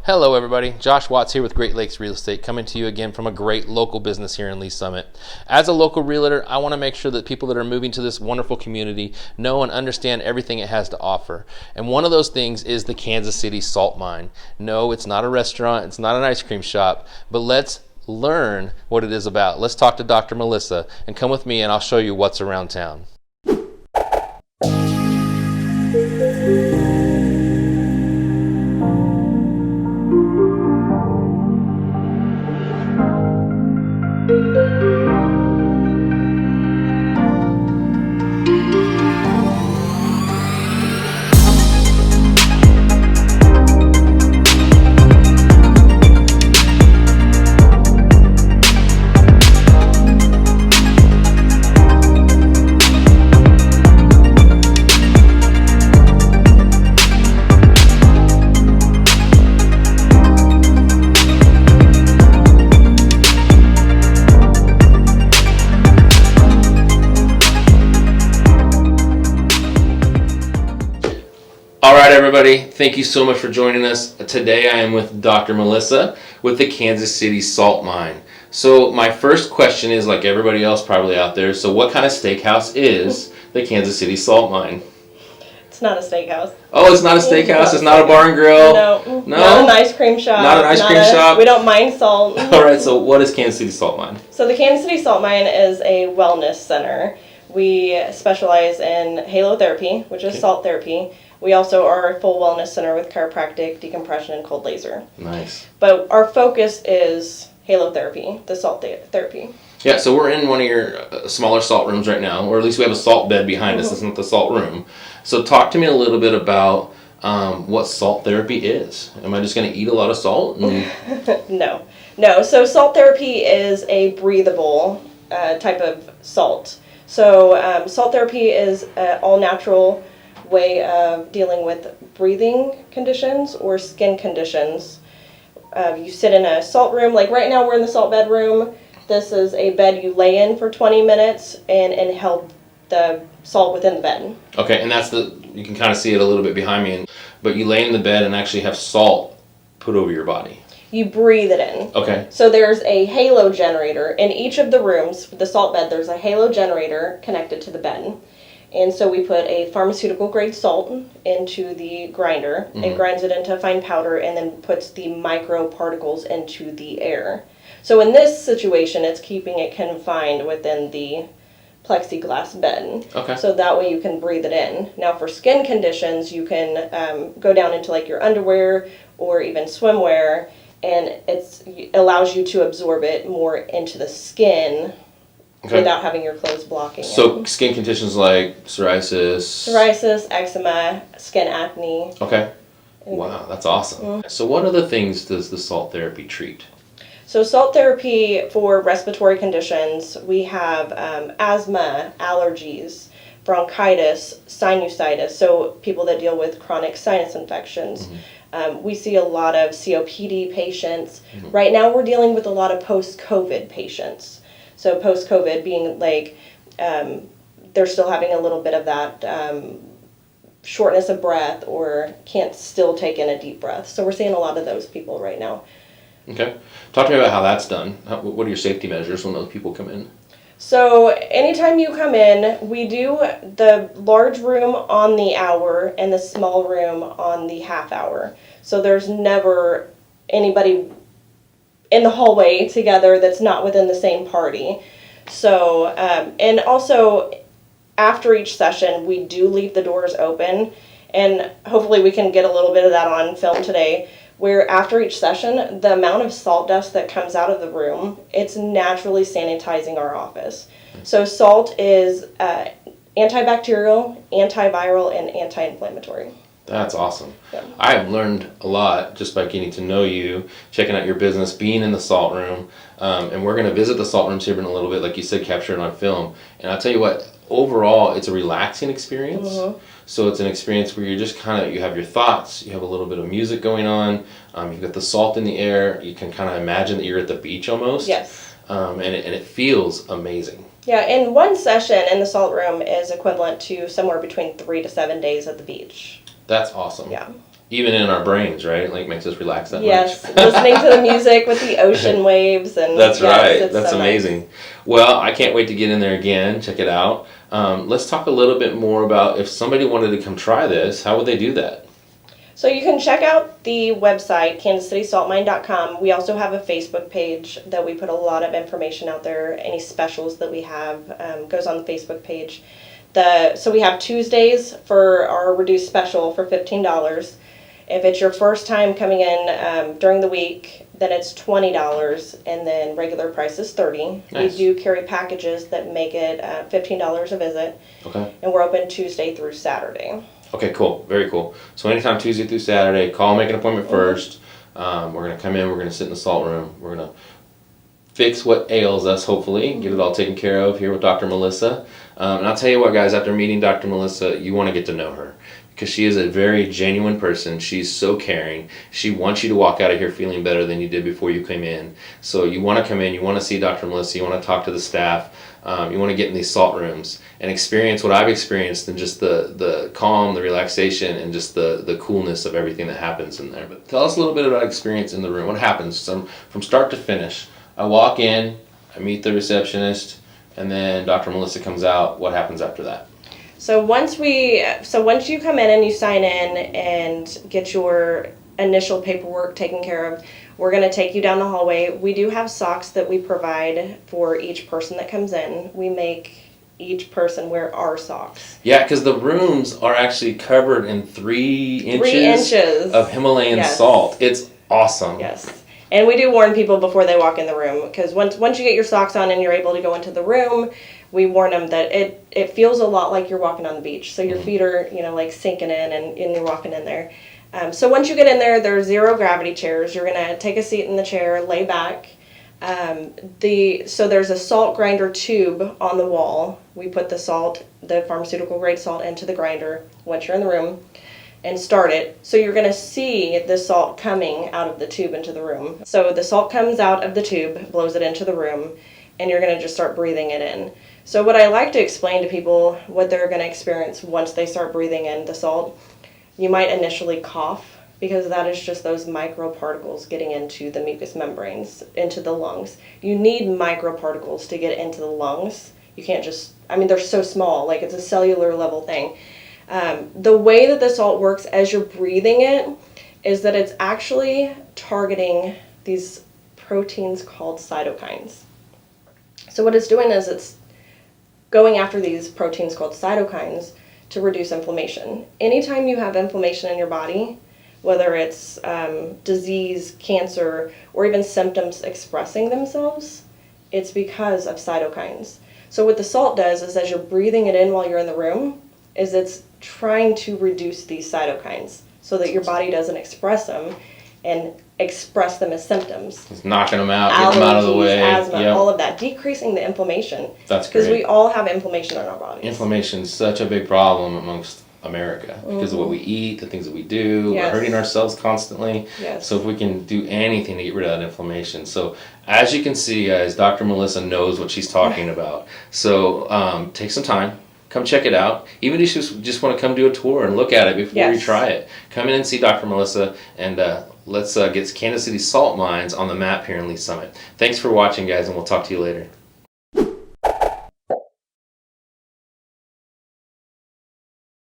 Hello everybody, Josh Watts here with Great Lakes Real Estate, coming to you again from a great local business here in Lee Summit. As a local realtor, I want to make sure that people that are moving to this wonderful community know and understand everything it has to offer. And one of those things is the Kansas City Saltmine. No, it's not a restaurant, it's not an ice cream shop, but let's learn what it is about. Let's talk to Dr. Melissa, and come with me and I'll show you what's around town. All right, everybody, thank you so much for joining us. Today I am with Dr. Melissa with the Kansas City Saltmine. So my first question is, like everybody else probably out there, so what kind of steakhouse is the Kansas City Saltmine? It's not a steakhouse. Oh, it's not a steakhouse? It's not a bar and grill? No. Not an ice cream shop. Not an ice cream shop? We don't mine salt. All right, so what is Kansas City Saltmine? So the Kansas City Saltmine is a wellness center. We specialize in halotherapy, which is salt therapy. We also are a full wellness center with chiropractic, decompression, and cold laser. Nice. But our focus is halotherapy, the salt therapy. Yeah, so we're in one of your smaller salt rooms right now, or at least we have a salt bed behind us. It's not the salt room. So talk to me a little bit about what salt therapy is. Am I just going to eat a lot of salt? No. So salt therapy is a breathable type of salt. So salt therapy is an all-natural way of dealing with breathing conditions or skin conditions. You sit in a salt room, like right now we're in the salt bed room. This is a bed you lay in for 20 minutes and inhale the salt within the bed. Okay, and that's you can kind of see it a little bit behind me, but you lay in the bed and actually have salt put over your body. You breathe it in. Okay. So there's a halo generator in each of the rooms. The salt bed, there's a halo generator connected to the bed. And so we put a pharmaceutical grade salt into the grinder. It grinds it into a fine powder and then puts the microparticles into the air. So in this situation, it's keeping it confined within the plexiglass bed. Okay. So that way you can breathe it in. Now for skin conditions, you can go down into like your underwear or even swimwear, and it allows you to absorb it more into the skin. Okay. Without having your clothes blocking it. So skin conditions like psoriasis, eczema, skin acne. Okay. Wow, that's awesome. So what other things does the salt therapy treat? So salt therapy for respiratory conditions, we have asthma, allergies, bronchitis, sinusitis, so people that deal with chronic sinus infections. We see a lot of COPD patients. Right now we're dealing with a lot of post-COVID patients. So post-COVID being like, they're still having a little bit of that shortness of breath or can't still take in a deep breath. So we're seeing a lot of those people right now. Okay. Talk to me about how that's done. What are your safety measures when those people come in? So anytime you come in, we do the large room on the hour and the small room on the half hour. So there's never anybody in the hallway together that's not within the same party. So, and also after each session, we do leave the doors open, and hopefully we can get a little bit of that on film today, where after each session, the amount of salt dust that comes out of the room, it's naturally sanitizing our office. So salt is antibacterial, antiviral, and anti-inflammatory. That's awesome. Yeah. I've learned a lot just by getting to know you, checking out your business, being in the salt room, and we're going to visit the salt rooms here in a little bit, like you said, capture it on film. And I'll tell you what, overall, it's a relaxing experience. So it's an experience where you're just kind of, you have your thoughts, you have a little bit of music going on, you've got the salt in the air, you can kind of imagine that you're at the beach almost. Yes. And it feels amazing. Yeah, and one session in the salt room is equivalent to somewhere between 3 to 7 days at the beach. That's awesome. Yeah. even in our brains, right? Like makes us relax that Yes, much. listening to the music with the ocean waves and That's yes, right. it's That's so amazing. nice. Well, I can't wait to get in there again, check it out. Let's talk a little bit more about if somebody wanted to come try this, how would they do that? So you can check out the website, kansascitysaltmine.com. We also have a Facebook page that we put a lot of information out there. Any specials that we have goes on the Facebook page. So we have Tuesdays for our reduced special for $15. If it's your first time coming in during the week, then it's $20, and then regular price is $30. Nice. We do carry packages that make it $15 a visit, Okay. and we're open Tuesday through Saturday. Okay, cool. Very cool. So anytime Tuesday through Saturday, call, make an appointment first. We're going to come in, we're going to sit in the salt room. We're going to fix what ails us, hopefully, get it all taken care of here with Dr. Melissa. And I'll tell you what, guys, after meeting Dr. Melissa, you want to get to know her because she is a very genuine person. She's so caring. She wants you to walk out of here feeling better than you did before you came in. So you want to come in, you want to see Dr. Melissa, you want to talk to the staff. You want to get in these salt rooms and experience what I've experienced and just the calm, the relaxation, and just the coolness of everything that happens in there. But tell us a little bit about experience in the room. What happens from start to finish? I walk in, I meet the receptionist, and then Dr. Melissa comes out. What happens after that? So once you come in and you sign in and get your initial paperwork taken care of, we're going to take you down the hallway. We do have socks that we provide for each person that comes in. We make each person wear our socks. Yeah, because the rooms are actually covered in 3 inches of Himalayan salt. It's awesome. Yes. And we do warn people before they walk in the room, because once you get your socks on and you're able to go into the room, we warn them that it feels a lot like you're walking on the beach. So your feet are, like sinking in and you're walking in there. So once you get in there, there's 0 gravity chairs. You're going to take a seat in the chair, lay back. So there's a salt grinder tube on the wall. We put the pharmaceutical grade salt into the grinder once you're in the room and start it. So you're going to see the salt coming out of the tube into the room. So the salt comes out of the tube, blows it into the room, and you're going to just start breathing it in. So what I like to explain to people what they're going to experience once they start breathing in the salt, you might initially cough because that is just those microparticles getting into the mucous membranes, into the lungs. You need microparticles to get into the lungs. You can't just, they're so small, like it's a cellular level thing. The way that the salt works as you're breathing it is that it's actually targeting these proteins called cytokines. So what it's doing is it's going after these proteins called cytokines to reduce inflammation. Anytime you have inflammation in your body, whether it's disease, cancer, or even symptoms expressing themselves, it's because of cytokines. So what the salt does is as you're breathing it in while you're in the room, is it's trying to reduce these cytokines so that your body doesn't express them and express them as symptoms. It's knocking them out, getting them out of the way. Asthma, all of that, decreasing the inflammation. That's great. Because we all have inflammation in our bodies. Inflammation is such a big problem amongst America because of what we eat, the things that we do. Yes. We're hurting ourselves constantly. Yes. So if we can do anything to get rid of that inflammation. So as you can see, guys, Dr. Melissa knows what she's talking about. So take some time. Come check it out. Even if you just want to come do a tour and look at it before you try it. Come in and see Dr. Melissa, and let's get Kansas City salt mines on the map here in Lee Summit. Thanks for watching, guys, and we'll talk to you later.